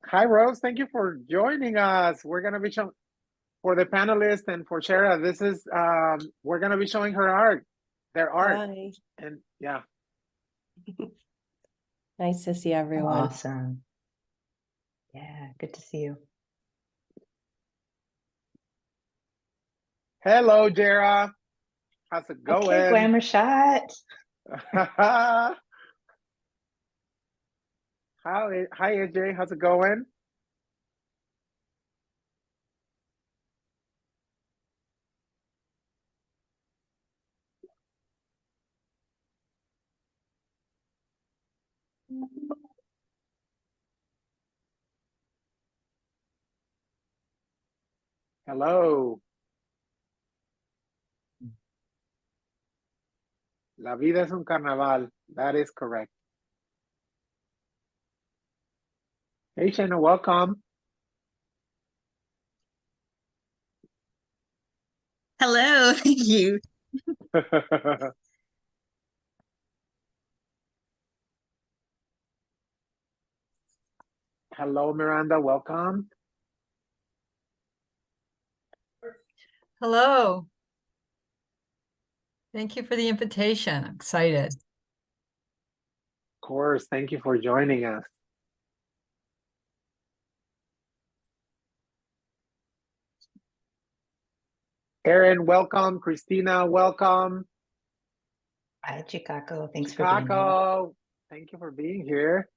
Hi, Rose. Thank you for joining us. We're going to be showing for the panelists and for Shara. This is we're going to be showing her art, their art, Hi. and yeah. Nice to see everyone. Awesome. Yeah, good to see you. Hello, Jara. How's it Okay, going? glamour shot. Hi, AJ. How's it going? Hello. La vida es un carnaval. That is correct. Hey, Shana, welcome. Hello, thank you. Hello, Miranda. Welcome. Hello. Thank you for the invitation. I'm excited. Of course. Thank you for joining us. Erin, welcome. Christina, welcome. Hi, Chicago. Thanks for being here. Chicago, thank you for being here.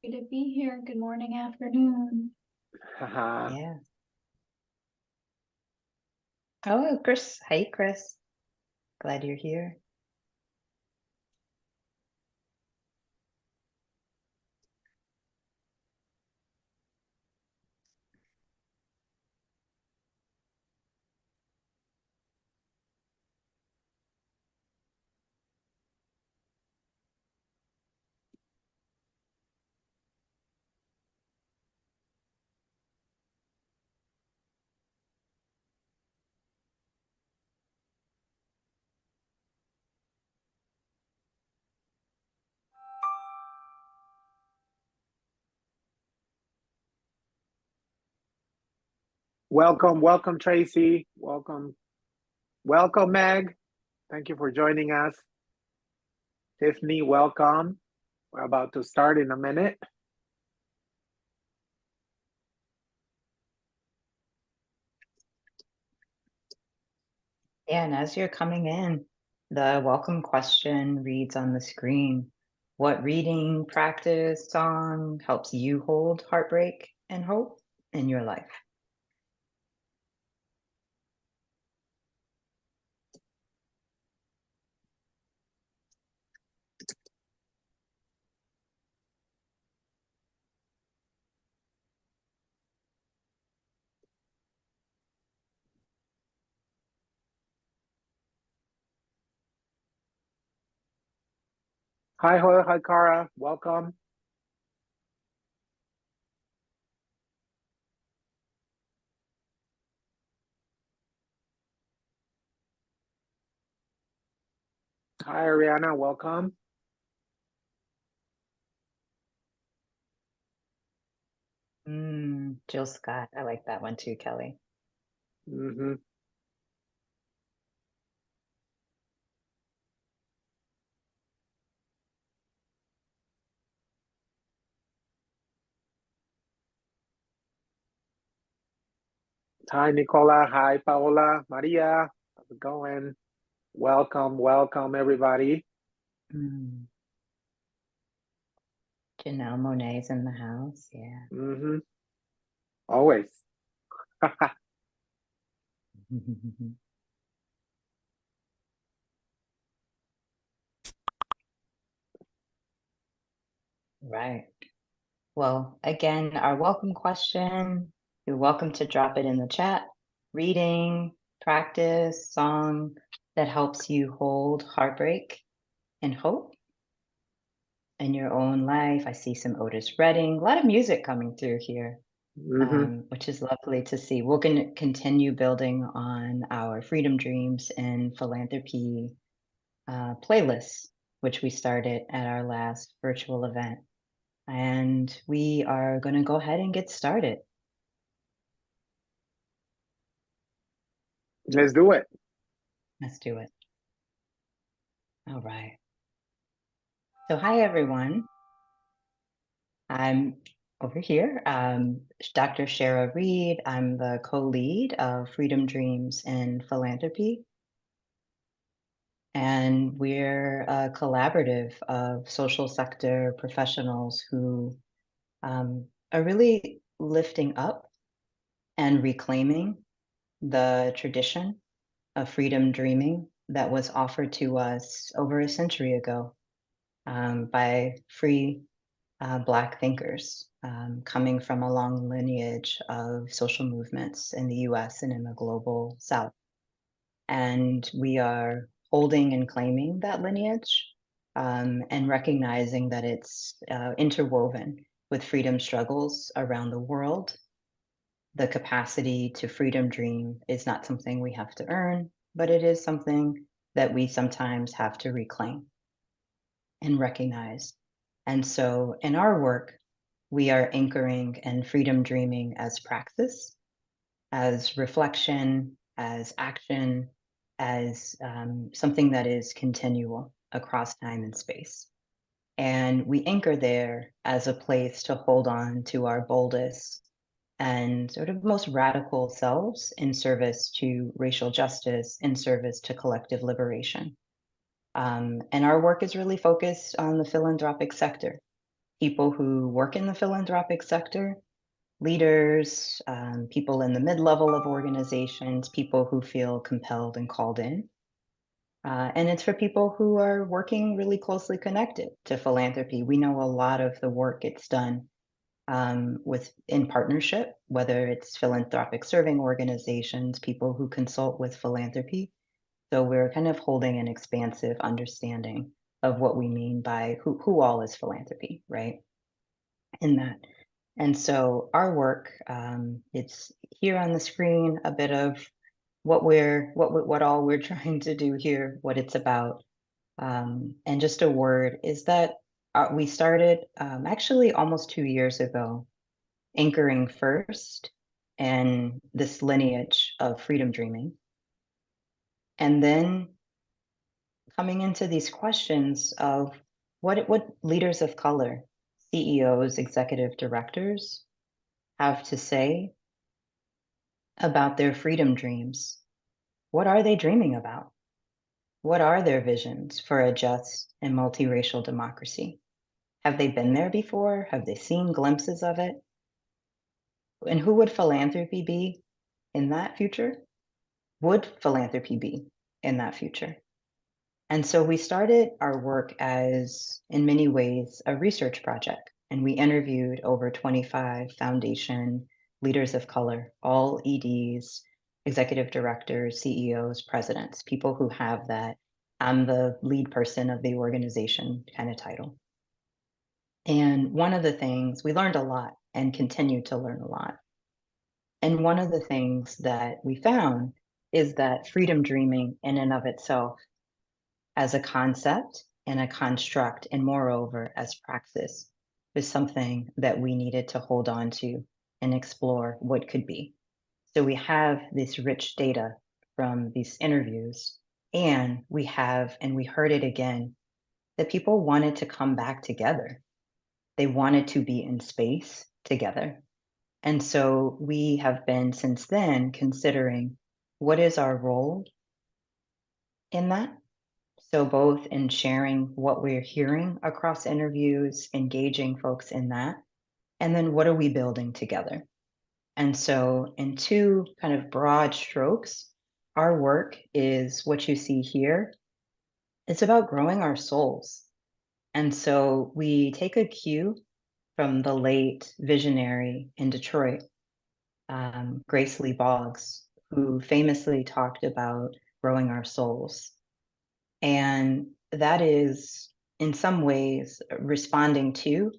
Good to be here. Good morning, afternoon. Yeah. Oh, Chris. Hi, Chris. Glad you're here. Welcome, Tracy. Welcome, Meg. Thank you for joining us. Tiffany, welcome. We're about to start in a minute. Yeah, and as you're coming in, the welcome question reads on the screen. What reading, practice, song helps you hold heartbreak and hope in your life? Hi, Hoya, hi, Cara. Welcome. Hi, Ariana. Welcome. Jill Scott. I like that one too, Kelly. Mm-hmm. Hi, Nicola. Hi, Paola. Maria. How's it going? Welcome, everybody. Janelle Monet's in the house. Yeah. Mm-hmm. Always. Right. Well, again, our welcome question, you're welcome to drop it in the chat. Reading, practice, song that helps you hold heartbreak and hope in your own life. I see some Otis Redding, a lot of music coming through here, which is lovely to see. We're going to continue building on our Freedom Dreams and Philanthropy playlists which we started at our last virtual event. And we are going to go ahead and get started. Let's do it. Let's do it. All right. So hi, everyone. I'm over here, Dr. Shara Reed. I'm the co-lead of Freedom Dreams and Philanthropy. And we're a collaborative of social sector professionals who are really lifting up and reclaiming the tradition of freedom dreaming that was offered to us over a century ago by free Black thinkers coming from a long lineage of social movements in the US and in the global South. And we are holding and claiming that lineage and recognizing that it's interwoven with freedom struggles around the world. The capacity to freedom dream is not something we have to earn, but it is something that we sometimes have to reclaim and recognize. And so in our work, we are anchoring and freedom dreaming as praxis, as reflection, as action, as something that is continual across time and space. And we anchor there as a place to hold on to our boldest and sort of most radical selves in service to racial justice, in service to collective liberation. And our work is really focused on the philanthropic sector. People who work in the philanthropic sector, leaders, people in the mid-level of organizations, people who feel compelled and called in. And it's for people who are working really closely connected to philanthropy. We know a lot of the work gets done in partnership, whether it's philanthropic serving organizations, people who consult with philanthropy. So we're kind of holding an expansive understanding of what we mean by who all is philanthropy, right? In that. And so our work, it's here on the screen, a bit of what all we're trying to do here, what it's about. And just a word is that we started actually almost 2 years ago, anchoring first in this lineage of freedom dreaming. And then coming into these questions of what leaders of color, CEOs, executive directors have to say about their freedom dreams. What are they dreaming about? What are their visions for a just and multiracial democracy? Have they been there before? Have they seen glimpses of it? And who would philanthropy be in that future? Would philanthropy be in that future? And so we started our work as, in many ways, a research project. And we interviewed over 25 foundation leaders of color, all EDs, executive directors, CEOs, presidents, people who have that I'm the lead person of the organization kind of title. And one of the things, we learned a lot and continue to learn a lot. And one of the things that we found is that freedom dreaming in and of itself as a concept and a construct, and moreover, as praxis, is something that we needed to hold on to and explore what could be. So we have this rich data from these interviews, and we heard it again, that people wanted to come back together. They wanted to be in space together. And so we have been since then considering what is our role in that. So both in sharing what we're hearing across interviews, engaging folks in that, and then what are we building together? And so in two kind of broad strokes, our work is what you see here. It's about growing our souls. And so we take a cue from the late visionary in Detroit, Grace Lee Boggs, who famously talked about growing our souls. And that is, in some ways, responding to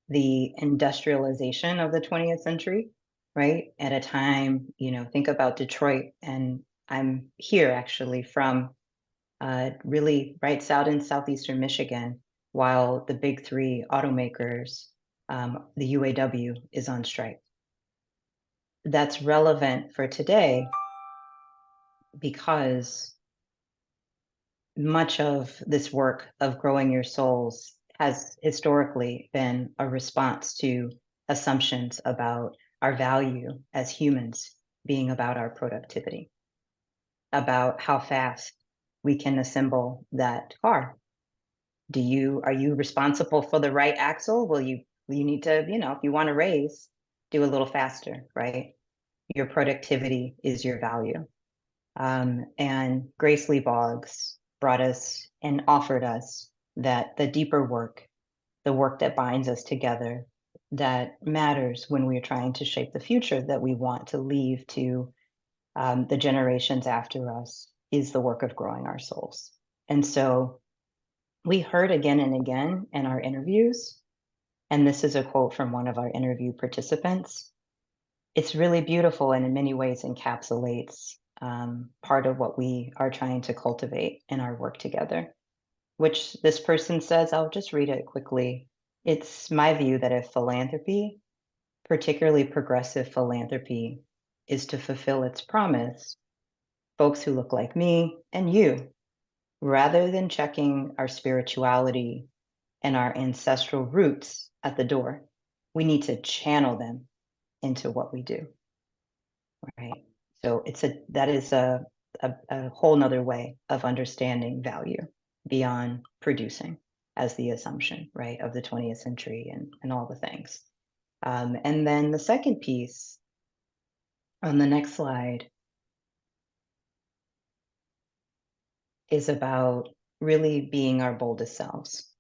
the industrialization of the 20th century, right? At a time, think about Detroit, and I'm here actually from really right out in southeastern Michigan, while the big three automakers, the UAW is on strike. That's relevant for today because much of this work of growing your souls has historically been a response to assumptions about our value as humans being about our productivity, about how fast we can assemble that car. Are you responsible for the right axle? Will you need to, if you want to raise, do a little faster, right? Your productivity is your value. And Grace Lee Boggs brought us and offered us that the deeper work, the work that binds us together, that matters when we're trying to shape the future that we want to leave to the generations after us, is the work of growing our souls. And so we heard again and again in our interviews, and this is a quote from one of our interview participants. It's really beautiful and in many ways encapsulates part of what we are trying to cultivate in our work together, which this person says, I'll just read it quickly. It's my view that if philanthropy, particularly progressive philanthropy, is to fulfill its promise, folks who look like me and you, rather than checking our spirituality and our ancestral roots at the door, we need to channel them into what we do, right? So that is a whole nother way of understanding value beyond producing as the assumption, right, of the 20th century and all the things. And then the second piece on the next slide is about really being our boldest selves.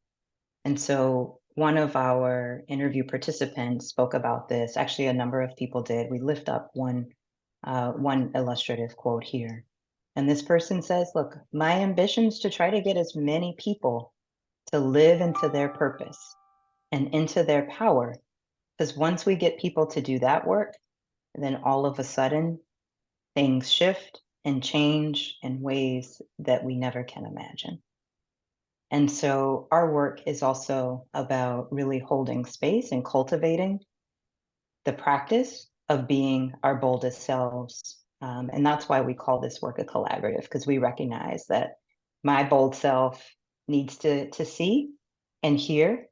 And so one of our interview participants spoke about this. Actually, a number of people did. We lift up one illustrative quote here. And this person says, look, my ambition is to try to get as many people to live into their purpose and into their power. Because once we get people to do that work, then all of a sudden things shift and change in ways that we never can imagine. And so our work is also about really holding space and cultivating the practice of being our boldest selves. And that's why we call this work a collaborative, because we recognize that my bold self needs to see and hear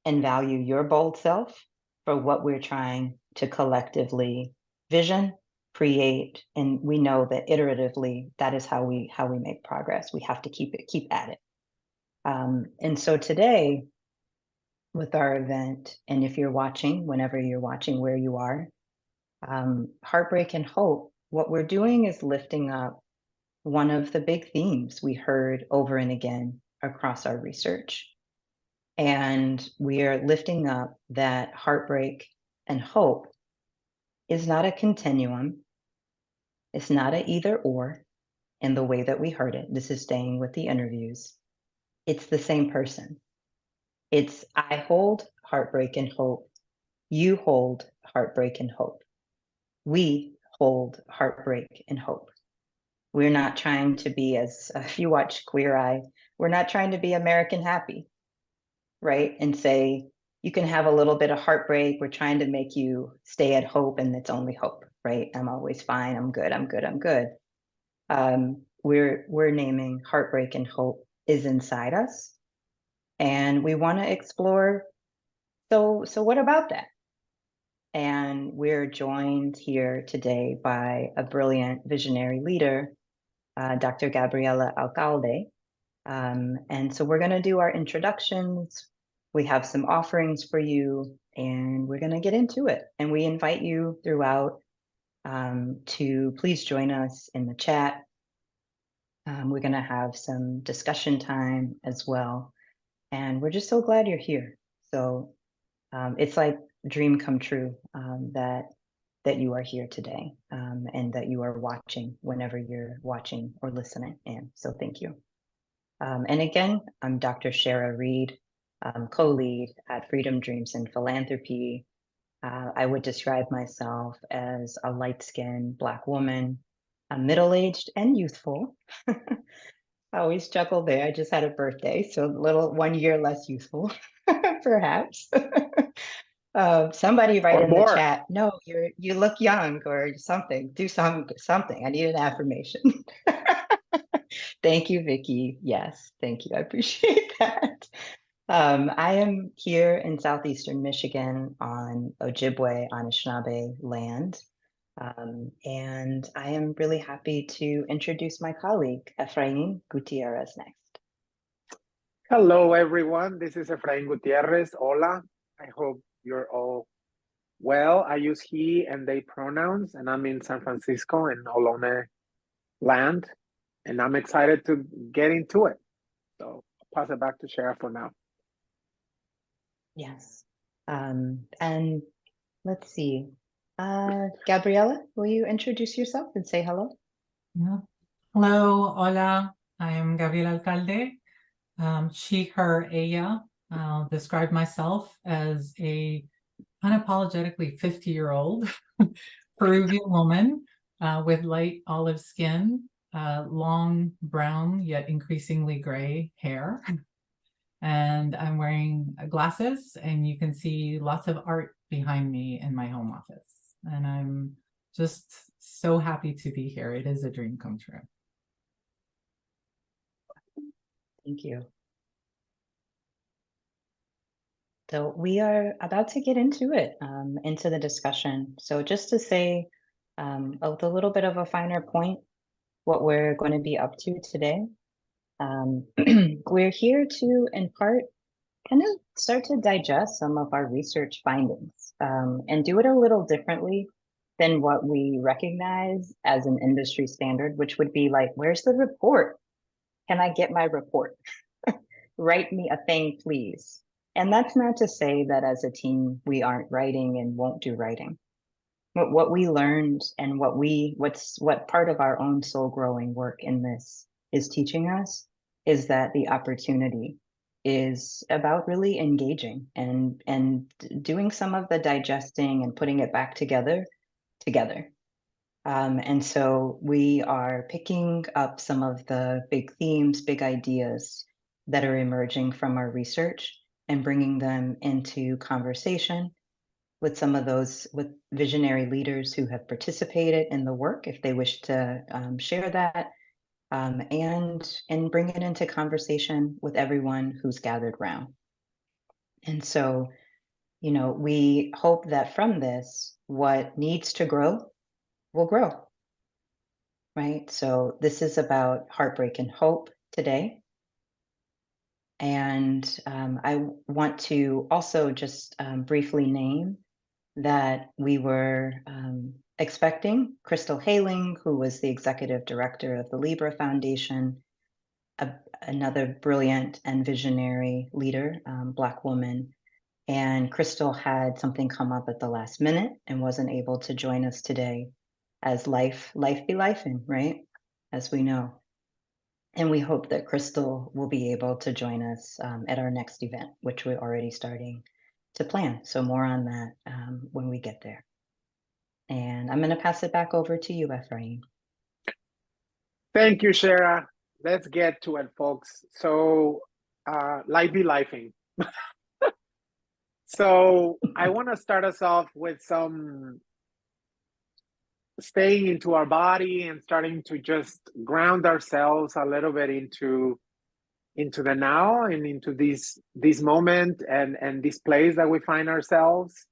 and value your bold self for what we're trying to collectively vision, create. And we know that iteratively, that is how we make progress. We have to keep at it. And so today, with our event, and if you're watching, whenever you're watching, where you are, Heartbreak and Hope, what we're doing is lifting up one of the big themes we heard over and again across our research. And we are lifting up that heartbreak and hope is not a continuum. It's not an either or in the way that we heard it. This is staying with the interviews. It's the same person. It's I hold heartbreak and hope. You hold heartbreak and hope. We hold heartbreak and hope. We're not trying to be, as if you watch Queer Eye, we're not trying to be American happy, right? And say, you can have a little bit of heartbreak. We're trying to make you stay at hope, and it's only hope, right? I'm always fine. I'm good. I'm good. I'm good. We're naming heartbreak and hope is inside us. And we want to explore, so what about that? And we're joined here today by a brilliant visionary leader, Dr. Gabriela Alcalde. And so we're going to do our introductions. We have some offerings for you, and we're going to get into it. And we invite you throughout to please join us in the chat. We're going to have some discussion time as well. And we're just so glad you're here. So it's like a dream come true that you are here today and that you are watching whenever you're watching or listening in. So thank you. And again, I'm Dr. Shara Reed, co-lead at Freedom Dreams and Philanthropy. I would describe myself as a light-skinned Black woman, middle-aged and youthful, I always chuckle there. I just had a birthday, so a little 1 year less useful, perhaps. Somebody write Or in the more. chat, no, you look young or something. Do something. I need an affirmation. Thank you, Vicky. Yes, thank you. I appreciate that. I am here in southeastern Michigan on Ojibwe Anishinaabe land. And I am really happy to introduce my colleague, Efrain Gutierrez, next. Hello, everyone. This is Efrain Gutierrez. Hola. I hope you're all well. I use he and they pronouns, and I'm in San Francisco in Ohlone land, and I'm excited to get into it. So I'll pass it back to Shara for now. Yes. And let's see. Gabriela, will you introduce yourself and say hello? Yeah. Hello, hola. I am Gabriela Alcalde. She, her, ella. I'll describe myself as a unapologetically 50-year-old Peruvian woman with light olive skin, long brown yet increasingly gray hair. And I'm wearing glasses, and you can see lots of art behind me in my home office. And I'm just so happy to be here. It is a dream come true. Thank you. So we are about to get into it, into the discussion. So just to say with a little bit of a finer point, what we're going to be up to today. We're here to, in part, kind of start to digest some of our research findings and do it a little differently than what we recognize as an industry standard, which would be like, where's the report? Can I get my report? Write me a thing, please. And that's not to say that as a team, we aren't writing and won't do writing. But what we learned and what part of our own soul growing work in this is teaching us is that the opportunity is about really engaging and doing some of the digesting and putting it back together. And so we are picking up some of the big themes, big ideas that are emerging from our research and bringing them into conversation with some of those with visionary leaders who have participated in the work, if they wish to share that, and bring it into conversation with everyone who's gathered round. And so, you know, we hope that from this, what needs to grow will grow, right? So this is about heartbreak and hope today. And I want to also just briefly name that we were expecting Crystal Haling, who was the executive director of the Libra Foundation, another brilliant and visionary leader, Black woman. And Crystal had something come up at the last minute and wasn't able to join us today, as life be lifing, right? As we know. And we hope that Crystal will be able to join us at our next event, which we're already starting to plan. So more on that when we get there. And I'm going to pass it back over to you, Efrain. Thank you, Shara. Let's get to it, folks. So, life be lifing. So I want to start us off with some staying into our body and starting to just ground ourselves a little bit into the now and into this moment and this place that we find ourselves.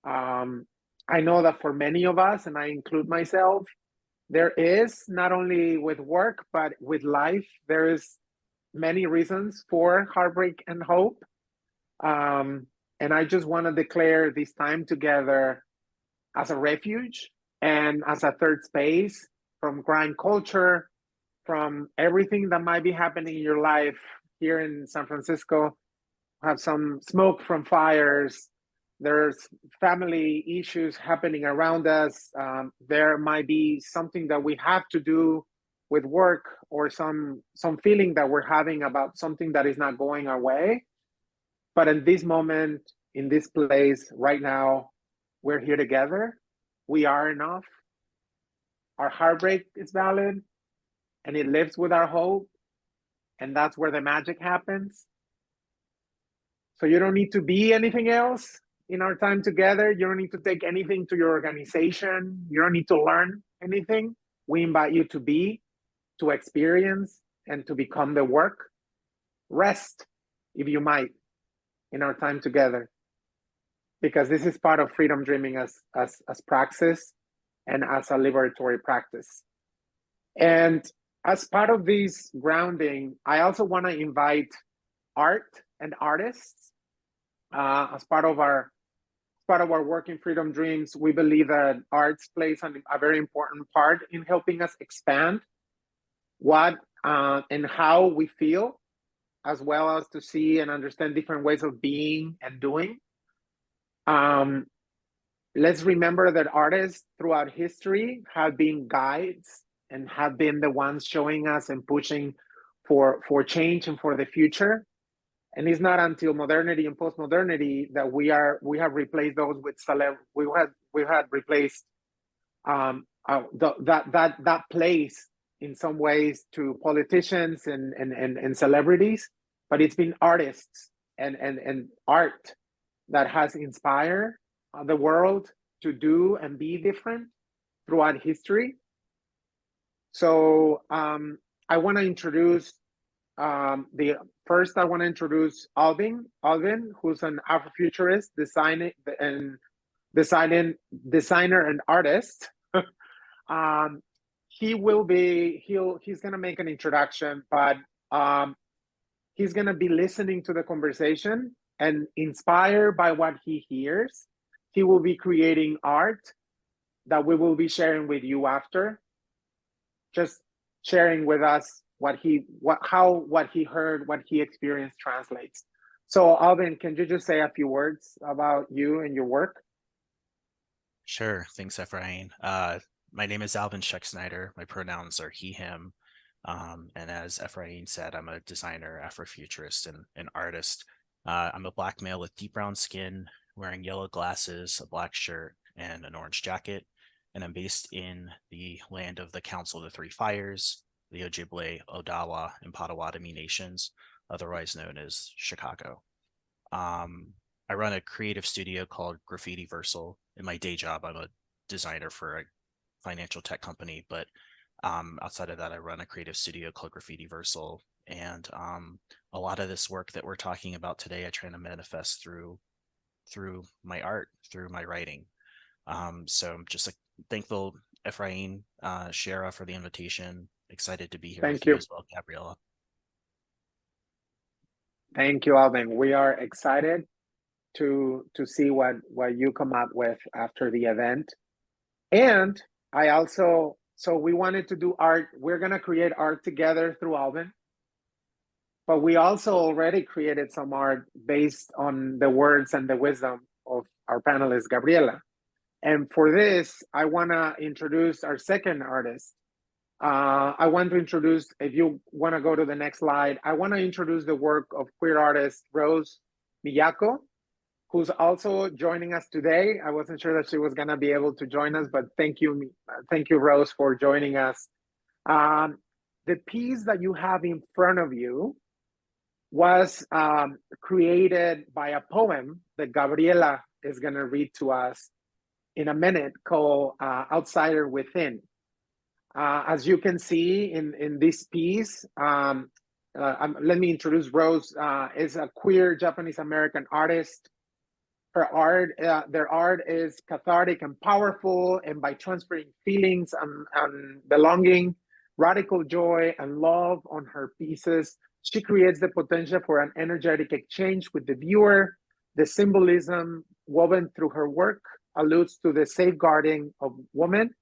I know that for many of us, and I include myself, there is not only with work but with life, there is many reasons for heartbreak and hope. And I just want to declare this time together as a refuge and as a third space from grind culture, from everything that might be happening in your life. Here in San Francisco, have some smoke from fires. There's family issues happening around us. There might be something that we have to do with work, or some feeling that we're having about something that is not going our way. But in this moment, in this place, right now, we're here together. We are enough. Our heartbreak is valid, and it lives with our hope. and that's where the magic happens. So you don't need to be anything else in our time together. You don't need to take anything to your organization. You don't need to learn anything. We invite you to be, to experience, and to become the work. Rest, if you might, in our time together, because this is part of freedom dreaming as praxis and as a liberatory practice. And as part of this grounding, I also want to invite art and artists as part of our work in Freedom Dreams. We believe that arts plays a very important part in helping us expand what and how we feel, as well as to see and understand different ways of being and doing. Let's remember that artists throughout history have been guides and have been the ones showing us and pushing for change and for the future. And it's not until modernity and post-modernity that we have replaced those with we had replaced that place in some ways to politicians and celebrities, but it's been artists and art that has inspired the world to do and be different throughout history. So I want to introduce I want to introduce Alvin, who's an Afrofuturist designer and artist. He's going to make an introduction, but he's going to be listening to the conversation, and inspired by what he hears, he will be creating art that we will be sharing with you after, just sharing with us what he heard, what he experienced translates. So Alvin, can you just say a few words about you and your work? Sure. Thanks, Ephraim. My name is Alvin Scheck-Snyder. My pronouns are he, him. And as Ephraim said, I'm a designer, Afrofuturist, and artist. I'm a Black male with deep brown skin, wearing yellow glasses, a black shirt, and an orange jacket. And I'm based in the land of the Council of the Three Fires, the Ojibwe, Odawa, and Potawatomi nations, otherwise known as Chicago. I run a creative studio called Graffitiversal. In my day job, I'm a designer for a financial tech company, but outside of that, I run a creative studio called Graffitiversal. And a lot of this work that we're talking about today, I try to manifest through my art, through my writing. So I'm just thankful, Ephraim, Shara, for the invitation. Excited to be here with you as well, Gabriela. Thank you, Alvin. We are excited to see what you come up with after the event. And so we wanted to do art. We're going to create art together through Alvin. But we also already created some art based on the words and the wisdom of our panelist, Gabriela. And for this, I want to introduce our second artist. I want to introduce, if you want to go to the next slide, I want to introduce the work of queer artist Rose Miyako, who's also joining us today. I wasn't sure that she was going to be able to join us, but thank you, Rose, for joining us. The piece that you have in front of you was created by a poem that Gabriela is going to read to us in a minute, called Outsider Within. As you can see in this piece, let me introduce Rose. Is a queer Japanese American artist. Her art, their art is cathartic and powerful, and by transferring feelings and belonging, radical joy and love on her pieces, she creates the potential for an energetic exchange with the viewer. The symbolism woven through her work alludes to the safeguarding of women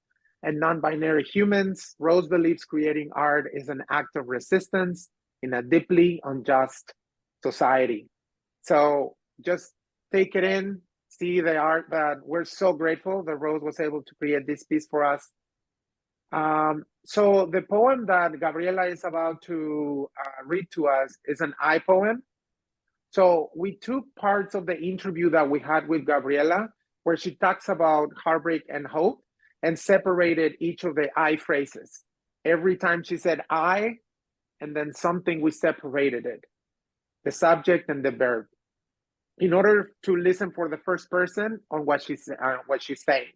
and non-binary humans. Rose believes creating art is an act of resistance in a deeply unjust society. So just take it in, see the art. That we're so grateful that Rose was able to create this piece for us. So the poem that Gabriela is about to read to us is an I poem. So we took parts of the interview that we had with Gabriela, where she talks about heartbreak and hope, and separated each of the I phrases. Every time she said I, and then something we separated it, the subject and the verb, in order to listen for the first person on what she's saying.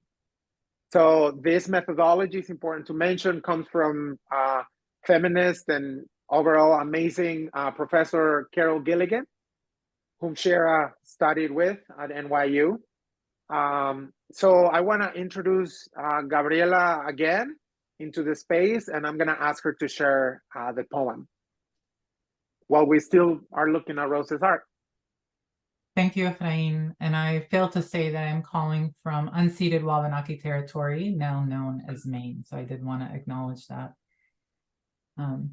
So this methodology, is important to mention, comes from feminist and overall amazing Professor Carol Gilligan, whom Shara studied with at NYU. So I want to introduce Gabriela again into the space, and I'm going to ask her to share the poem while we still are looking at Rose's art. Thank you, Efrain. And I failed to say that I'm calling from unceded Wabanaki territory, now known as Maine. So I did want to acknowledge that.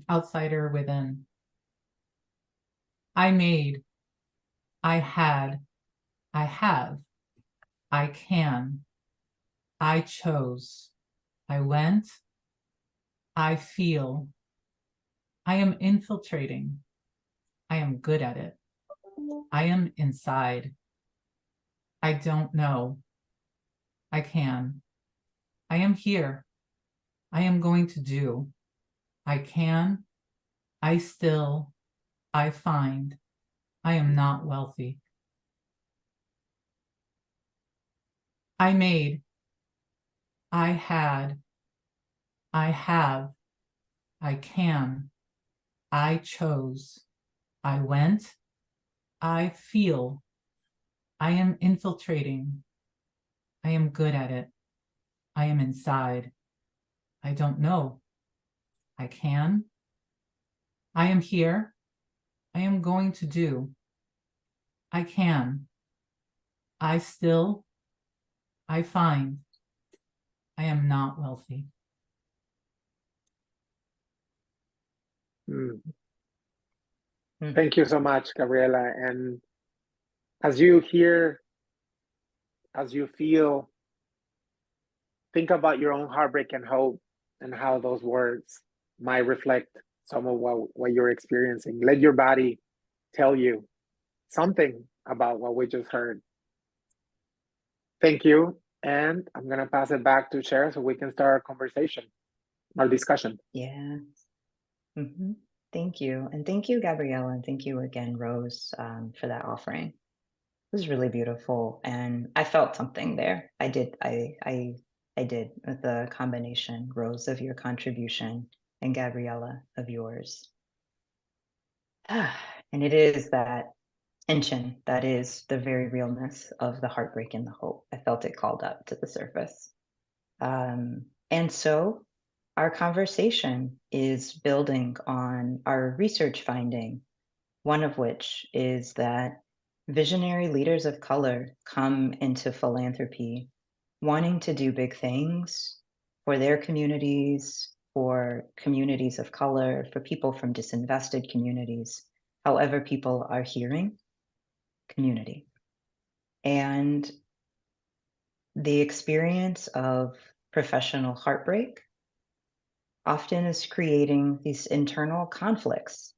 Outsider within. I made, I had, I have, I can, I chose, I went, I feel, I am infiltrating, I am good at it, I am inside, I don't know, I can, I am here, I am going to do, I can, I still, I find, I am not wealthy. I made, I had, I have, I can, I chose, I went, I feel, I am infiltrating, I am good at it, I am inside, I don't know, I can, I am here, I am going to do, I can, I still, I find, I am not wealthy. Thank you so much, Gabriela. And as you hear, as you feel, think about your own heartbreak and hope and how those words might reflect some of what you're experiencing. Let your body tell you something about what we just heard. Thank you. And I'm going to pass it back to Shara so we can start our conversation, our discussion. Yeah. Thank you. And thank you, Gabriela. And thank you again, Rose, for that offering. It was really beautiful. And I felt something there. I did with the combination, Rose, of your contribution and Gabriela of yours. And it is that tension that is the very realness of the heartbreak and the hope. I felt it called up to the surface. And so our conversation is building on our research finding, one of which is that visionary leaders of color come into philanthropy wanting to do big things for their communities, for communities of color, for people from disinvested communities, however people are hearing community. And the experience of professional heartbreak often is creating these internal conflicts.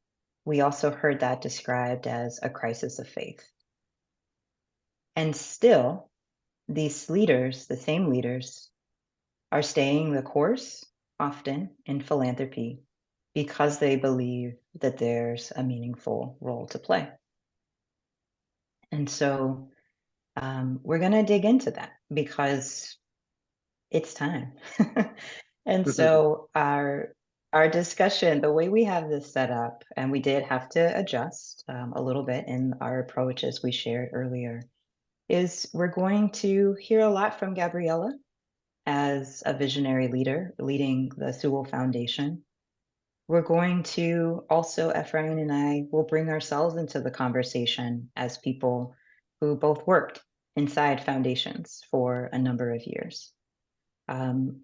We also heard that described as a crisis of faith. And still, these leaders, the same leaders, are staying the course often in philanthropy because they believe that there's a meaningful role to play. And so we're going to dig into that because it's time. And so our discussion, the way we have this set up, and we did have to adjust a little bit in our approach as we shared earlier, is we're going to hear a lot from Gabriela as a visionary leader leading the Sewall Foundation. We're going to also, Efrain and I will bring ourselves into the conversation as people who both worked inside foundations for a number of years.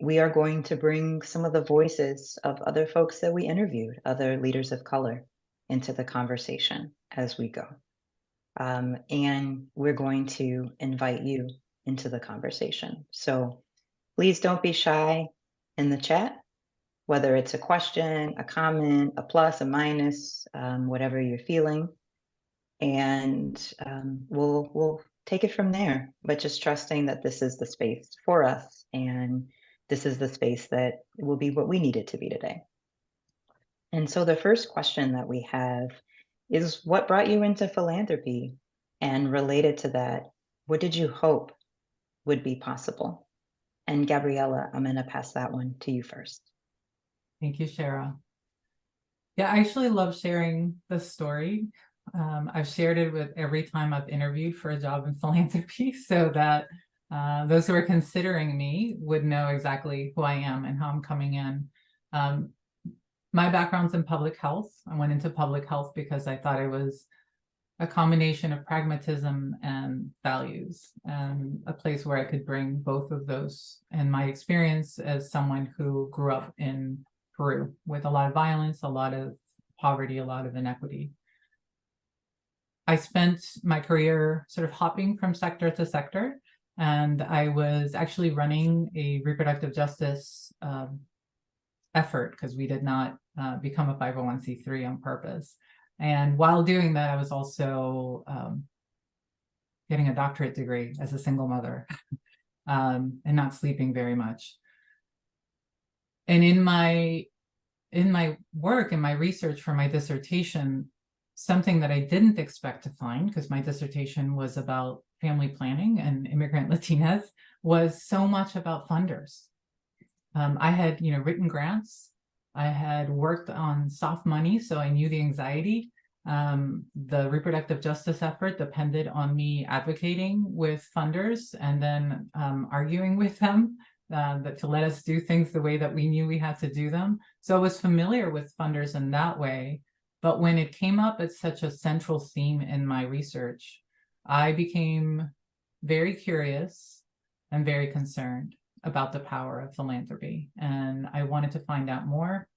We are going to bring some of the voices of other folks that we interviewed, other leaders of color, into the conversation as we go. And we're going to invite you into the conversation. So please don't be shy in the chat, whether it's a question, a comment, a plus, a minus, whatever you're feeling. And we'll take it from there, but just trusting that this is the space for us and this is the space that will be what we need it to be today. And so the first question that we have is, what brought you into philanthropy? And related to that, what did you hope would be possible? And Gabriela, I'm going to pass that one to you first. Thank you, Shara. Yeah, I actually love sharing this story. I've shared it with every time I've interviewed for a job in philanthropy, so that those who are considering me would know exactly who I am and how I'm coming in. My background's in public health. I went into public health because I thought it was a combination of pragmatism and values, and a place where I could bring both of those. And my experience as someone who grew up in Peru with a lot of violence, a lot of poverty, a lot of inequity. I spent my career sort of hopping from sector to sector, and I was actually running a reproductive justice effort, because we did not become a 501c3 on purpose. And while doing that, I was also getting a doctorate degree as a single mother and not sleeping very much. And in my work, in my research for my dissertation, something that I didn't expect to find, because my dissertation was about family planning and immigrant Latinas, was so much about funders. I had, written grants. I had worked on soft money, so I knew the anxiety. The reproductive justice effort depended on me advocating with funders and then arguing with them to let us do things the way that we knew we had to do them. So I was familiar with funders in that way. But when it came up as such a central theme in my research, I became very curious and very concerned about the power of philanthropy. And I wanted to find out more.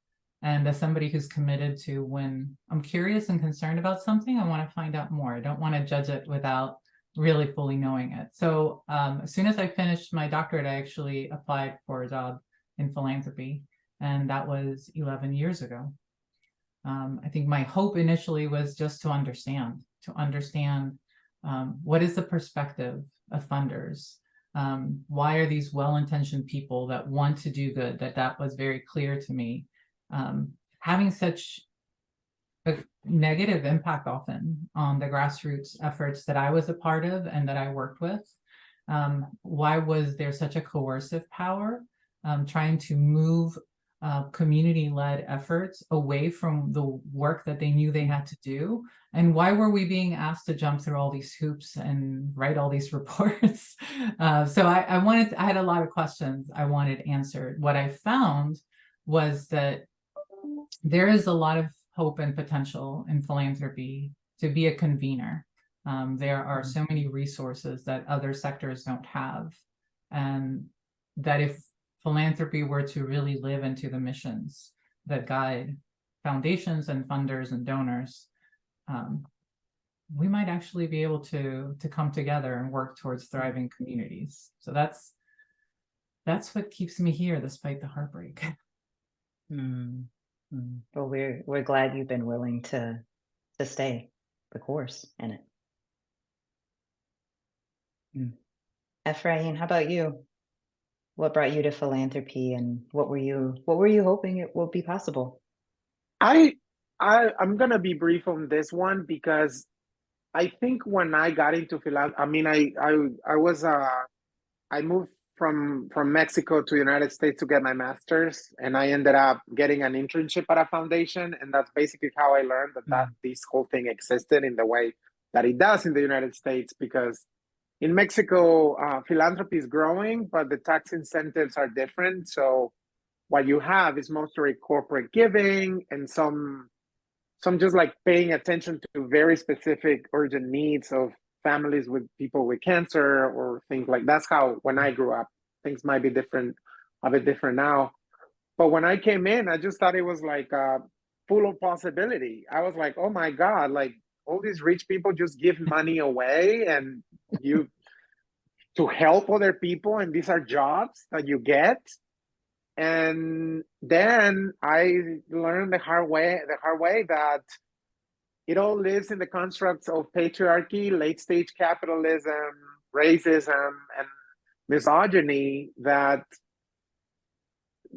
And as somebody who's committed to, when I'm curious and concerned about something, I want to find out more. I don't want to judge it without really fully knowing it. So as soon as I finished my doctorate, I actually applied for a job in philanthropy. And that was 11 years ago. I think my hope initially was just to understand what is the perspective of funders. Why are these well-intentioned people that want to do good? That was very clear to me. Having such a negative impact often on the grassroots efforts that I was a part of and that I worked with. Why was there such a coercive power trying to move community-led efforts away from the work that they knew they had to do? And why were we being asked to jump through all these hoops and write all these reports? So I had a lot of questions I wanted answered. What I found was that there is a lot of hope and potential in philanthropy to be a convener. There are so many resources that other sectors don't have, and that if philanthropy were to really live into the missions that guide foundations and funders and donors, we might actually be able to come together and work towards thriving communities. So that's what keeps me here despite the heartbreak. Well, we're glad you've been willing to stay the course in it. Ephraim, how about you? What brought you to philanthropy, and what were you hoping it would be possible? I'm gonna be brief on this one, because I think when I got into philanthropy, I mean, I moved from Mexico to the United States to get my master's, and I ended up getting an internship at a foundation, and that's basically how I learned that this whole thing existed in the way that it does in the United States. Because in Mexico, philanthropy is growing, but the tax incentives are different. So what you have is mostly corporate giving and some just like paying attention to very specific urgent needs of families with people with cancer or things like that's how when I grew up. Things might be different, a bit different now. But when I came in, I just thought it was like full of possibility. I was like, oh my God, like all these rich people just give money away and you to help other people, and these are jobs that you get. And then I learned the hard way that it all lives in the constructs of patriarchy, late stage capitalism, racism, and misogyny that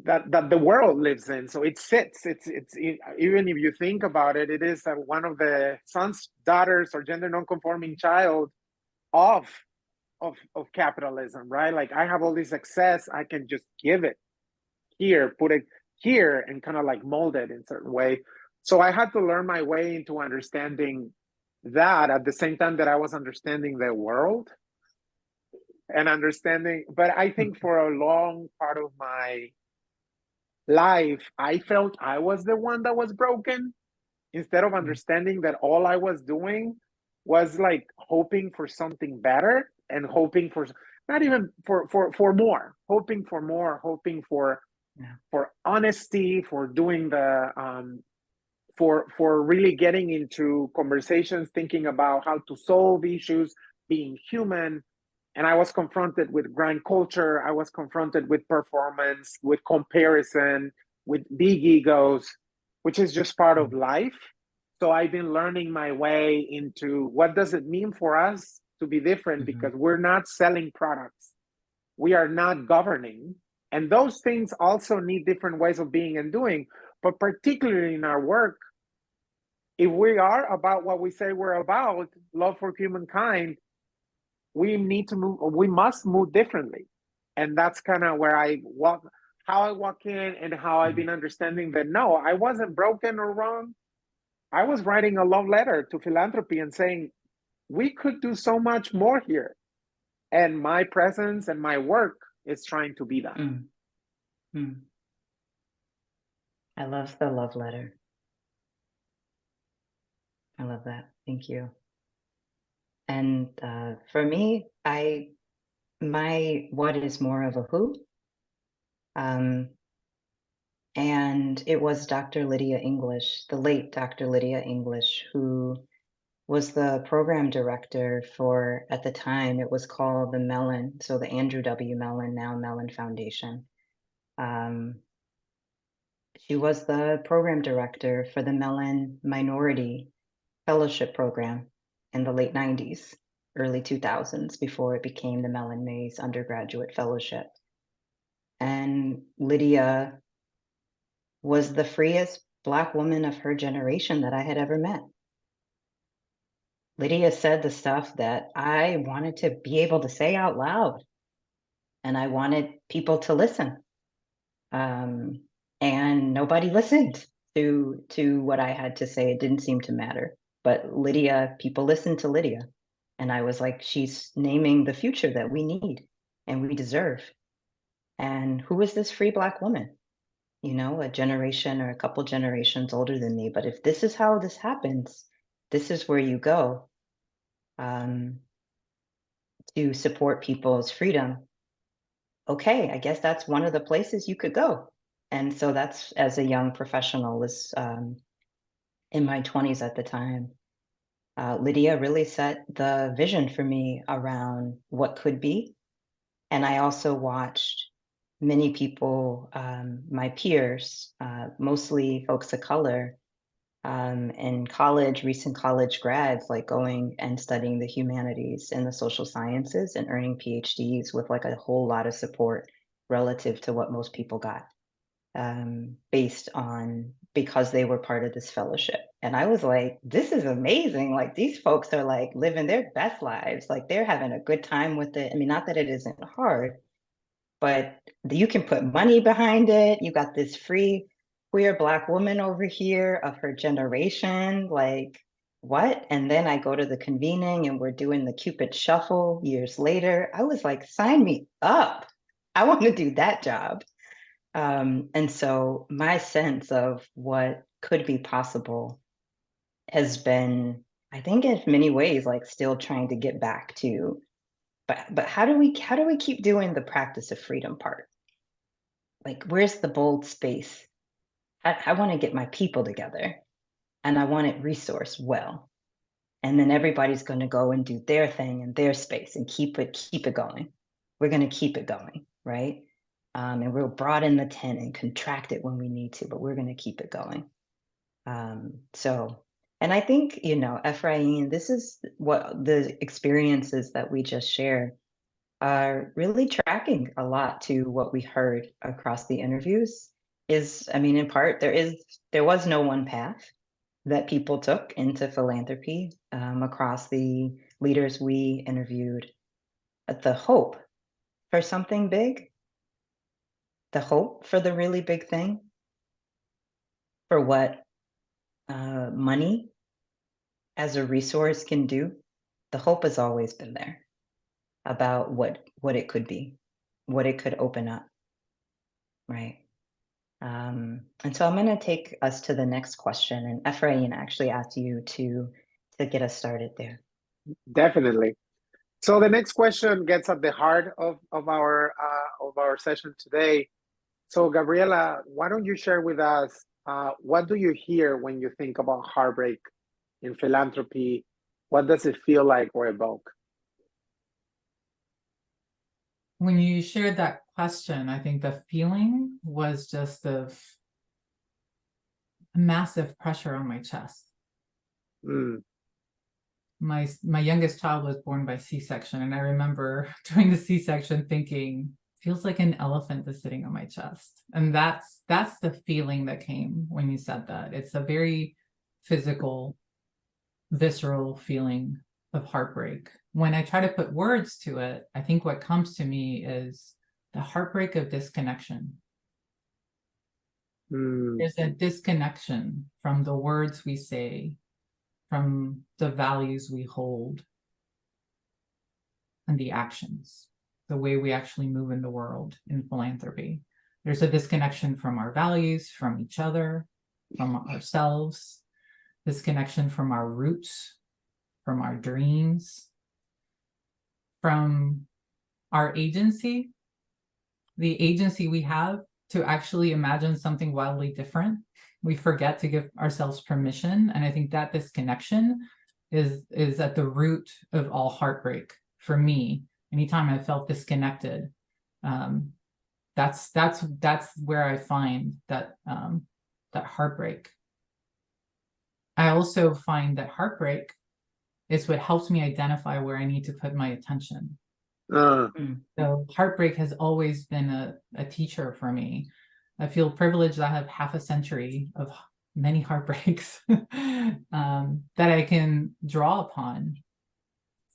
that the world lives in. So it sits. Even if you think about it, it is one of the sons, daughters, or gender non-conforming child of capitalism, right? Like I have all this excess, I can just give it here, put it here, and kind of like mold it in a certain way. So I had to learn my way into understanding that at the same time that I was understanding the world and understanding. But I think for a long part of my life, I felt I was the one that was broken instead of understanding that all I was doing was like hoping for something better and hoping for not even for more, hoping for more, hoping for honesty, for doing the for really getting into conversations, thinking about how to solve issues, being human. And I was confronted with grind culture. I was confronted with performance, with comparison, with big egos, which is just part of life. So I've been learning my way into what does it mean for us to be different, because we're not selling products. We are not governing. And those things also need different ways of being and doing. But particularly in our work, if we are about what we say we're about, love for humankind, we need to move, we must move differently. And that's kind of where how I walk in and how I've been understanding that no, I wasn't broken or wrong. I was writing a love letter to philanthropy and saying, we could do so much more here. And my presence and my work is trying to be that. I love the love letter. I love that. Thank you. And for me, my what is more of a who. And it was Dr. Lydia English, the late Dr. Lydia English, who was the program director for, at the time, it was called the Mellon, so the Andrew W. Mellon, now Mellon Foundation. She was the program director for the Mellon Minority Fellowship Program in the late 90s, early 2000s, before it became the Mellon Mays Undergraduate Fellowship. And Lydia was the freest Black woman of her generation that I had ever met. Lydia said the stuff that I wanted to be able to say out loud, and I wanted people to listen. And nobody listened to what I had to say. It didn't seem to matter. But Lydia, people listened to Lydia. And I was like, she's naming the future that we need and we deserve. And who is this free Black woman? You know, a generation or a couple generations older than me. But if this is how this happens, this is where you go to support people's freedom. Okay, I guess that's one of the places you could go. And so that's, as a young professional, was in my 20s at the time. Lydia really set the vision for me around what could be. And I also watched many people, my peers, mostly folks of color, in college, recent college grads, like going and studying the humanities and the social sciences and earning PhDs with like a whole lot of support relative to what most people got, because they were part of this fellowship. And I was like, this is amazing. Like, these folks are like living their best lives. Like, they're having a good time with it. I mean, not that it isn't hard, but you can put money behind it. You got this free queer Black woman over here of her generation. Like, what? And then I go to the convening and we're doing the Cupid Shuffle years later. I was like, sign me up. I want to do that job. And so my sense of what could be possible has been, I think, in many ways, like still trying to get back to, but how do we keep doing the practice of freedom part? Like, where's the bold space? I want to get my people together, and I want it resourced well. And then everybody's going to go and do their thing in their space and keep it going. We're going to keep it going, right? And we'll broaden the tent and contract it when we need to, but we're going to keep it going. And I think, you know, Ephraim, this is what the experiences that we just shared are really tracking a lot to what we heard across the interviews. I mean, in part, there was no one path that people took into philanthropy across the leaders we interviewed. But the hope for something big, the hope for the really big thing, for what money as a resource can do, the hope has always been there about what it could be, what it could open up, right? And so I'm going to take us to the next question, and Ephraim actually asked you to get us started there. Definitely. So the next question gets at the heart of our session today. So Gabriela, why don't you share with us what do you hear when you think about heartbreak in philanthropy? What does it feel like or evoke? When you shared that question, I think the feeling was just of massive pressure on my chest. Mm. My youngest child was born by C-section, and I remember during the C-section thinking, feels like an elephant is sitting on my chest. And that's the feeling that came when you said that. It's a very physical, visceral feeling of heartbreak. When I try to put words to it, I think what comes to me is the heartbreak of disconnection. There's a disconnection from the words we say, from the values we hold, and the actions, the way we actually move in the world in philanthropy. There's a disconnection from our values, from each other, from ourselves, disconnection from our roots, from our dreams, from our agency, the agency we have to actually imagine something wildly different. We forget to give ourselves permission. And I think that disconnection is at the root of all heartbreak for me. Anytime I felt disconnected, that's where I find that that heartbreak. I also find that heartbreak is what helps me identify where I need to put my attention. So heartbreak has always been a teacher for me. I feel privileged that I have half a century of many heartbreaks that I can draw upon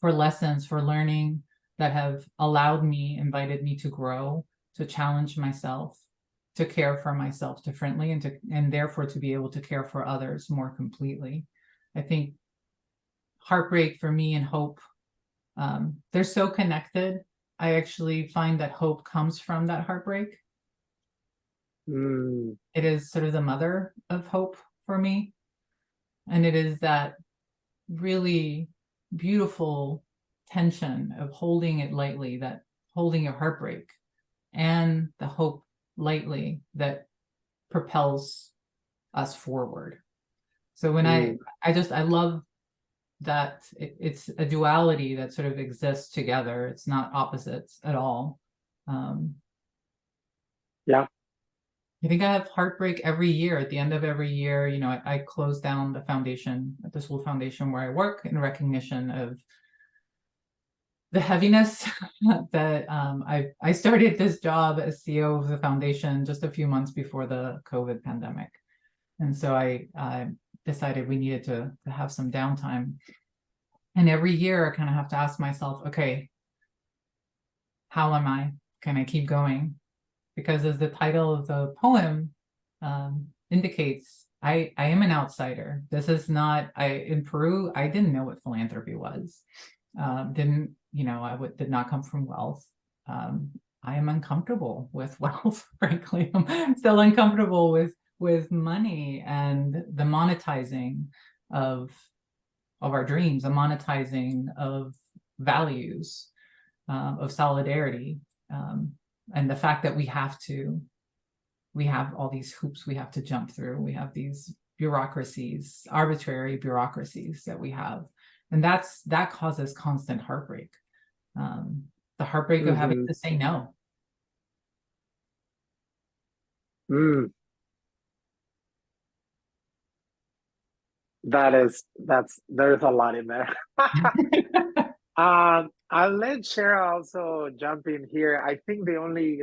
for lessons, for learning, that have allowed me, invited me to grow, to challenge myself, to care for myself differently, and therefore to be able to care for others more completely. I think heartbreak for me and hope, they're so connected. I actually find that hope comes from that heartbreak. It is sort of the mother of hope for me. And it is that really beautiful tension of holding it lightly, that holding a heartbreak, and the hope lightly that propels us forward. So when I love that it's a duality that sort of exists together. It's not opposites at all. Yeah. I think I have heartbreak every year. At the end of every year, you know, I close down the foundation, the Sewall Foundation where I work, in recognition of the heaviness that I started this job as CEO of the foundation just a few months before the COVID pandemic. And so I decided we needed to have some downtime. And every year I kind of have to ask myself, okay, how am I? Can I keep going? Because as the title of the poem indicates, I am an outsider. This is not, in Peru, I didn't know what philanthropy was. Did not come from wealth. I am uncomfortable with wealth, frankly. I'm still uncomfortable with money and the monetizing of our dreams, the monetizing of values, of solidarity, and the fact that we have all these hoops we have to jump through. We have these bureaucracies, arbitrary bureaucracies that we have, and that causes constant heartbreak. The heartbreak of having to say no. There's a lot in there. I'll let Shara also jump in here. I think the only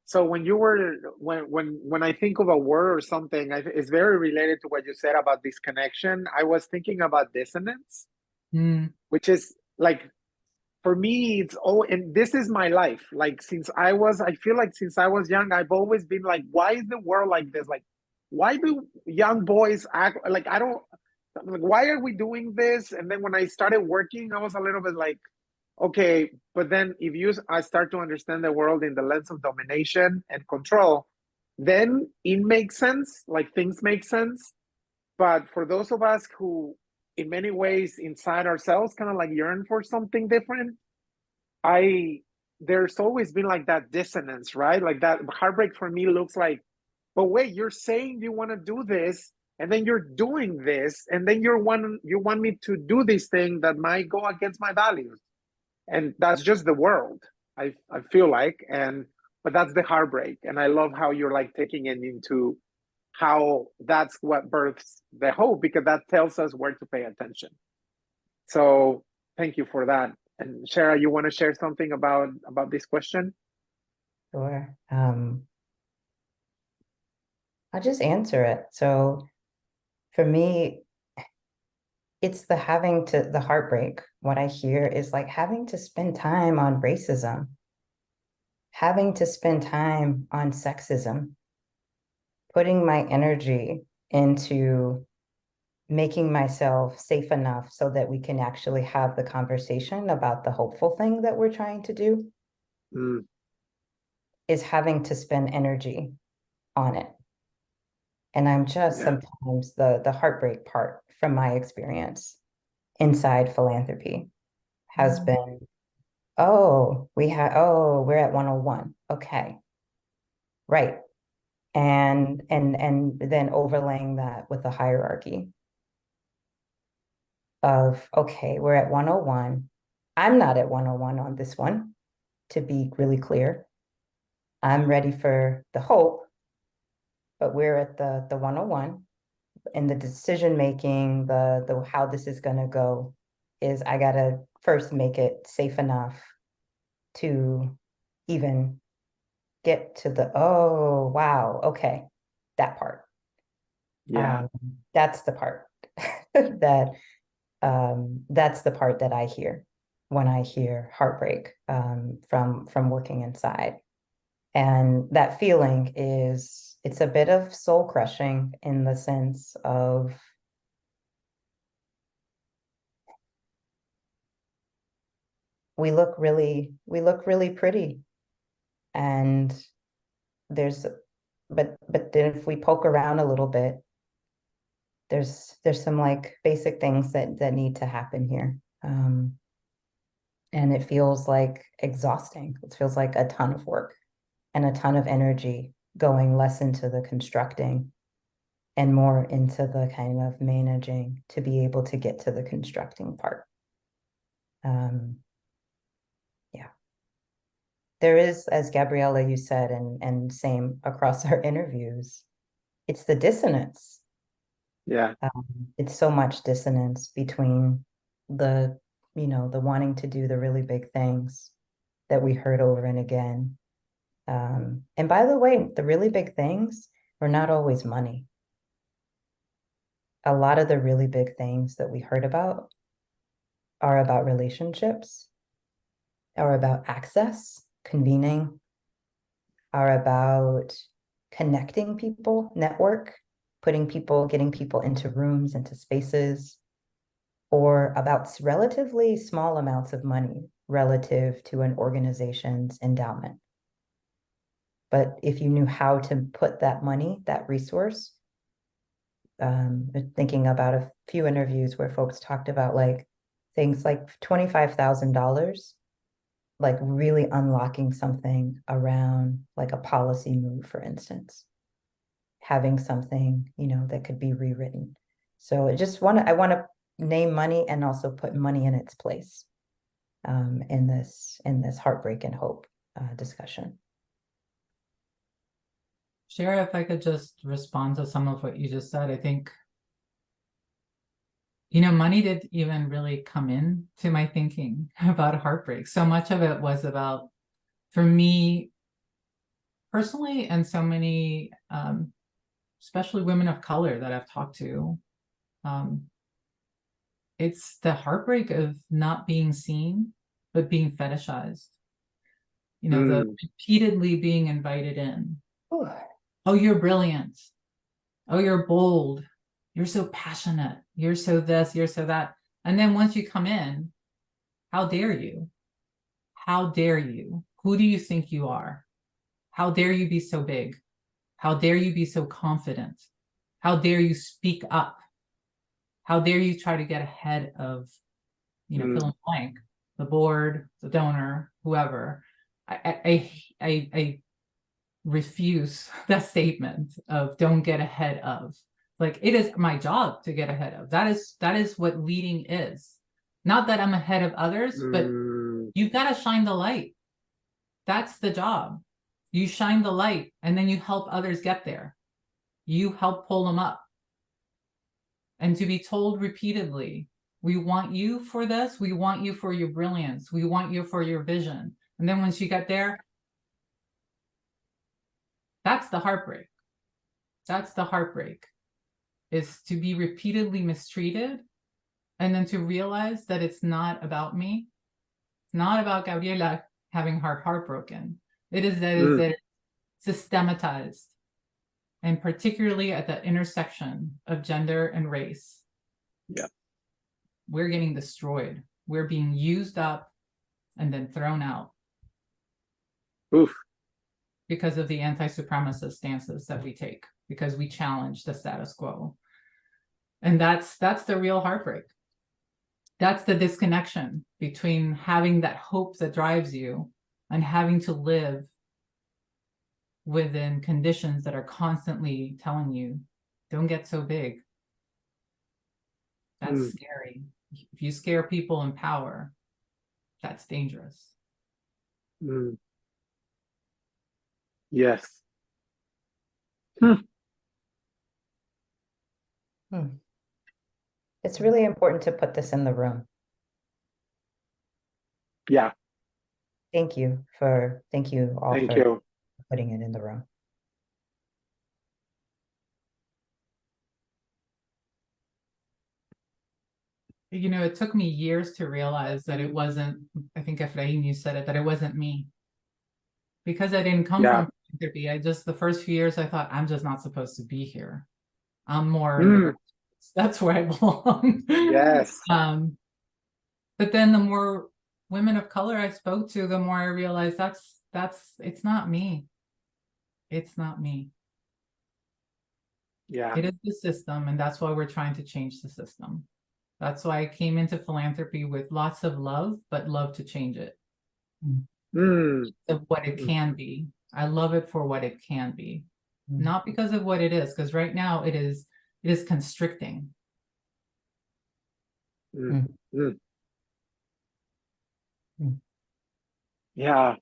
so when you were when I think of a word or something, it's very related to what you said about disconnection. I was thinking about dissonance, which is like for me, it's and this is my life. Like I feel like since I was young, I've always been like, why is the world like this? Like, why do young boys act like I don't like? Why are we doing this? And then when I started working, I was a little bit like, okay, but then I start to understand the world in the lens of domination and control, then it makes sense. Like things make sense. But for those of us who, in many ways, inside ourselves, kind of like yearn for something different, there's always been like that dissonance, right? Like that heartbreak for me looks like, but wait, you're saying you want to do this, and then you're doing this, and then you want me to do this thing that might go against my values, and that's just the world. I feel like, but that's the heartbreak, and I love how you're like taking it into how that's what births the hope, because that tells us where to pay attention. So thank you for that. And Shara, you want to share something about this question? Sure. I'll just answer it. So for me, it's the heartbreak. What I hear is like having to spend time on racism, having to spend time on sexism, putting my energy into making myself safe enough so that we can actually have the conversation about the hopeful thing that we're trying to do, is having to spend energy on it. And I'm just sometimes the heartbreak part from my experience inside philanthropy has been, we're at 101. Okay. Right. And then overlaying that with the hierarchy of, okay, we're at 101. I'm not at 101 on this one, to be really clear. I'm ready for the hope, but we're at the 101. And the decision making, the how this is going to go is I got to first make it safe enough to even get to the, oh, wow, okay, that part. That's the part that that's the part that I hear when I hear heartbreak from working inside. And that feeling it's a bit of soul crushing in the sense of we look really pretty, and but then if we poke around a little bit, there's some like basic things that need to happen here. And it feels like exhausting. It feels like a ton of work and a ton of energy going less into the constructing and more into the kind of managing to be able to get to the constructing part. There is, as Gabriela, you said, and same across our interviews, it's the dissonance. It's so much dissonance between the wanting to do the really big things that we heard over and again. And by the way, the really big things were not always money. A lot of the really big things that we heard about are about relationships, are about access, convening, are about connecting people, network, getting people into rooms, into spaces, or about relatively small amounts of money relative to an organization's endowment. But if you knew how to put that money, that resource, thinking about a few interviews where folks talked about like things like $25,000, like really unlocking something around like a policy move, for instance, having something, that could be rewritten. So I want to name money and also put money in its place in this heartbreak and hope discussion. Shara, if I could just respond to some of what you just said, I think, money didn't even really come in to my thinking about heartbreak. So much of it was about, for me personally, and so many, especially women of color that I've talked to, it's the heartbreak of not being seen, but being fetishized. The repeatedly being invited in. Ooh. Oh, you're brilliant. Oh, you're bold. You're so passionate. You're so this, you're so that. And then once you come in, how dare you? How dare you? Who do you think you are? How dare you be so big? How dare you be so confident? How dare you speak up? How dare you try to get ahead of, fill in the blank, the board, the donor, whoever. I refuse that statement of don't get ahead of. Like, it is my job to get ahead of. That is what leading is. Not that I'm ahead of others, but you've got to shine the light. That's the job. You shine the light and then you help others get there. You help pull them up. And to be told repeatedly, we want you for this, we want you for your brilliance, we want you for your vision. And then once you get there, that's the heartbreak. That's the heartbreak, is to be repeatedly mistreated and then to realize that it's not about me. It's not about Gabriela having her heart broken. It is that it's systematized, and particularly at the intersection of gender and race. Yeah. We're getting destroyed. We're being used up and then thrown out. Oof. Because of the anti-supremacist stances that we take, because we challenge the status quo. And that's the real heartbreak. That's the disconnection between having that hope that drives you and having to live within conditions that are constantly telling you, don't get so big. That's scary. If you scare people in power, that's dangerous. Yes. It's really important to put this in the room. Yeah. Thank you all Thank for you. putting it in the room. It took me years to realize that it wasn't, I think Efrain, you said it, that it wasn't me. Because I didn't come from philanthropy, the first few years I thought, I'm just not supposed to be here. I'm more, that's where I belong. Yes. But then the more women of color I spoke to, the more I realized it's not me. It's not me. Yeah. It is the system, and that's why we're trying to change the system. That's why I came into philanthropy with lots of love, but love to change it. Of what it can be. I love it for what it can be. Not because of what it is, because right now it is constricting. Yeah.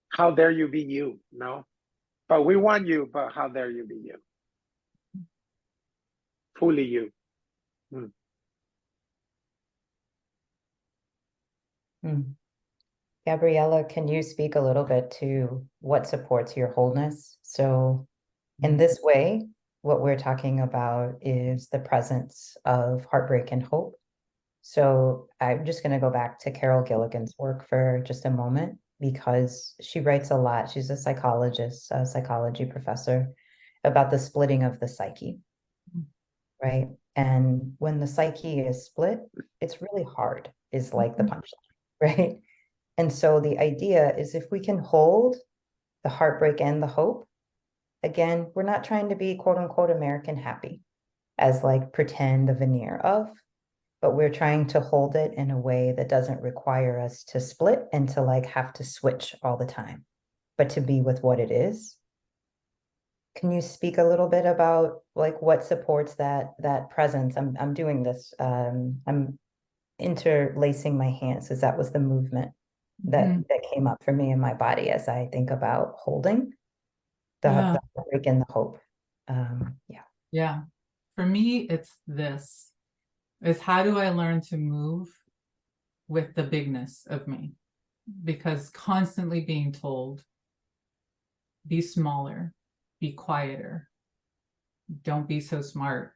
How dare you be you? No. But we want you, but how dare you be you? Fully you. Gabriela, can you speak a little bit to what supports your wholeness? So in this way, what we're talking about is the presence of heartbreak and hope. So I'm just going to go back to Carol Gilligan's work for just a moment, because she writes a lot. She's a psychologist, a psychology professor, about the splitting of the psyche, right? And when the psyche is split, it's really hard, is like the punchline, right? And so the idea is, if we can hold the heartbreak and the hope, again, we're not trying to be quote unquote American happy as like pretend the veneer of, but we're trying to hold it in a way that doesn't require us to split and to like have to switch all the time, but to be with what it is. Can you speak a little bit about like what supports that presence? I'm doing this. I'm interlacing my hands, because that was the movement that came up for me in my body as I think about holding the heartbreak and the hope. Yeah. For me, it's this. is how do I learn to move with the bigness of me? Because constantly being told, be smaller, be quieter, don't be so smart,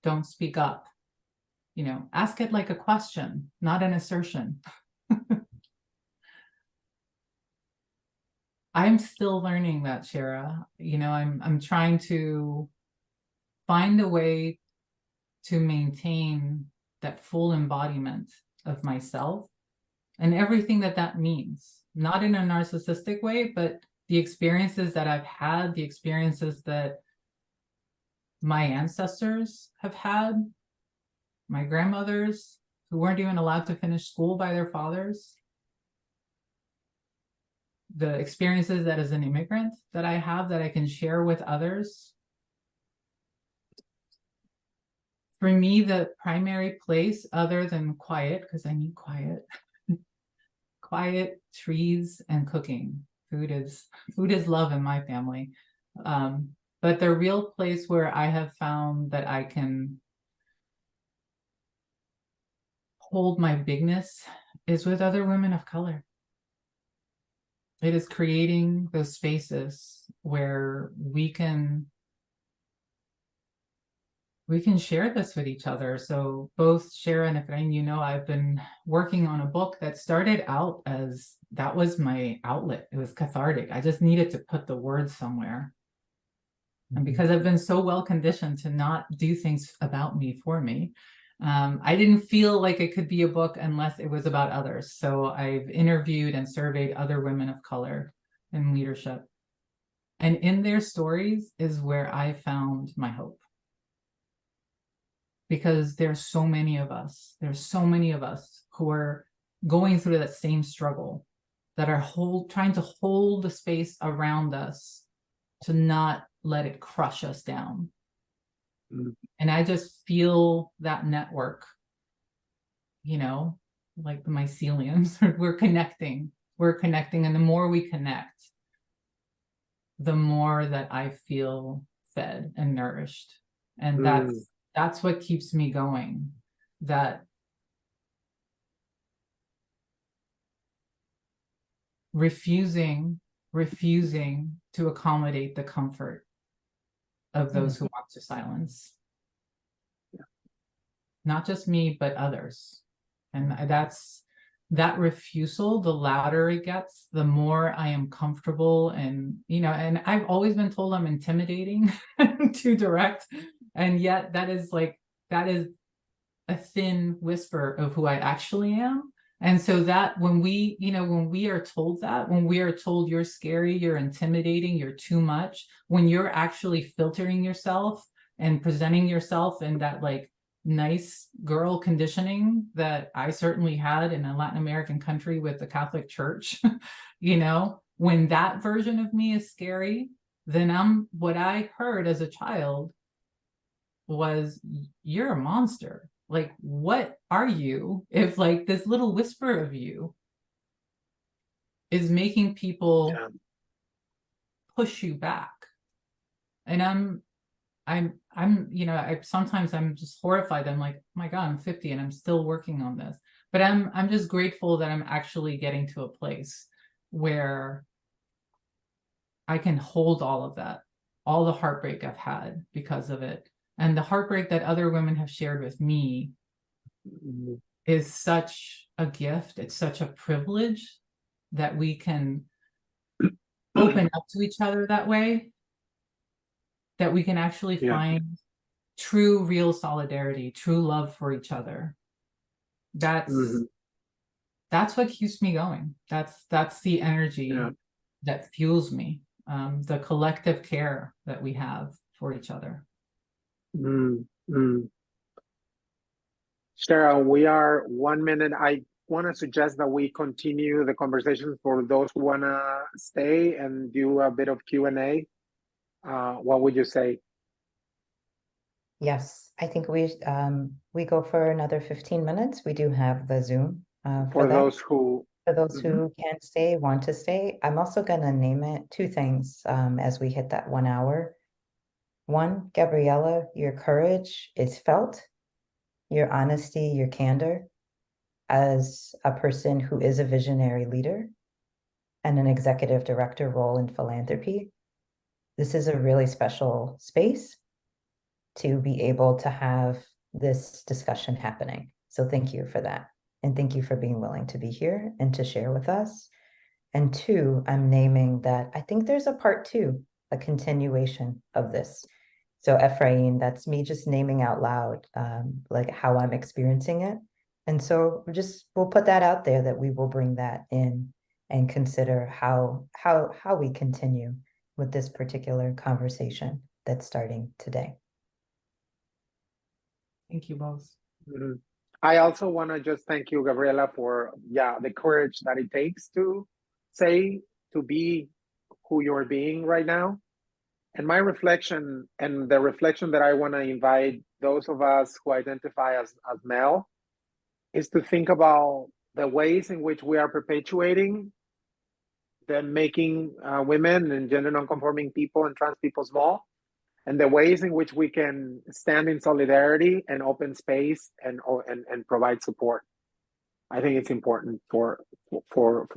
don't speak up, ask it like a question, not an assertion. I'm still learning that, Shara. I'm trying to find a way to maintain that full embodiment of myself and everything that means, not in a narcissistic way, but the experiences that I've had, the experiences that my ancestors have had, my grandmothers who weren't even allowed to finish school by their fathers, the experiences that as an immigrant that I have that I can share with others. For me, the primary place other than quiet, because I need quiet, quiet, trees, and cooking. Food is love in my family. But the real place where I have found that I can hold my bigness is with other women of color. It is creating those spaces where we can share this with each other. So both Shara and Efrain, I've been working on a book that started out as, that was my outlet. It was cathartic. I just needed to put the words somewhere. And because I've been so well conditioned to not do things about me for me, I didn't feel like it could be a book unless it was about others. So I've interviewed and surveyed other women of color in leadership. And in their stories is where I found my hope. Because there's so many of us. There's so many of us who are going through that same struggle, that are trying to hold the space around us to not let it crush us down. And I just feel that network, like the myceliums, we're connecting. And the more we connect, the more that I feel fed and nourished. And that's what keeps me going. That refusing to accommodate the comfort of those who want to silence. Not just me, but others. And that refusal, the louder it gets, the more I am comfortable. And, and I've always been told I'm intimidating, too direct. And yet that is a thin whisper of who I actually am. And so that when we are told that, when we are told you're scary, you're intimidating, you're too much, when you're actually filtering yourself and presenting yourself in that nice girl conditioning that I certainly had in a Latin American country with the Catholic Church, when that version of me is scary, then what I heard as a child was, you're a monster. What are you if this little whisper of you is making people push you back? And sometimes I'm just horrified. I'm like, oh my God, I'm 50 and I'm still working on this. But I'm just grateful that I'm actually getting to a place where I can hold all of that, all the heartbreak I've had because of it. And the heartbreak that other women have shared with me is such a gift. It's such a privilege that we can open up to each other that way, that we can actually find true, real solidarity, true love for each other. That's what keeps me going. That's the energy that fuels me. The collective care that we have for each other. Shara, we are 1 minute. I want to suggest that we continue the conversation for those who want to stay and do a bit of Q&A. What would you say? Yes, I think we go for another 15 minutes. We do have the Zoom for those who can't stay, want to stay. I'm also going to name it 2 things as we hit that 1 hour. 1, Gabriela, your courage is felt your honesty, your candor as a person who is a visionary leader and an executive director role in philanthropy. This is a really special space to be able to have this discussion happening. So thank you for that. And thank you for being willing to be here and to share with us. And two, I'm naming that I think there's a part two, a continuation of this. So Ephraim, that's me just naming out loud, like how I'm experiencing it. And so we'll put that out there that we will bring that in and consider how we continue with this particular conversation that's starting today. Thank you both. Mhm. I also want to just thank you, Gabriela, for the courage that it takes to say, to be who you're being right now. And my reflection, and the reflection that I want to invite those of us who identify as male, is to think about the ways in which we are perpetuating the making women and gender nonconforming people and trans people small, and the ways in which we can stand in solidarity and open space and provide support. I think it's important for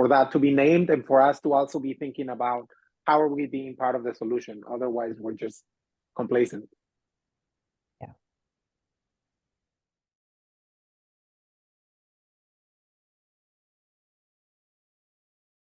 that to be named, and for us to also be thinking about how are we being part of the solution. Otherwise, we're just complacent.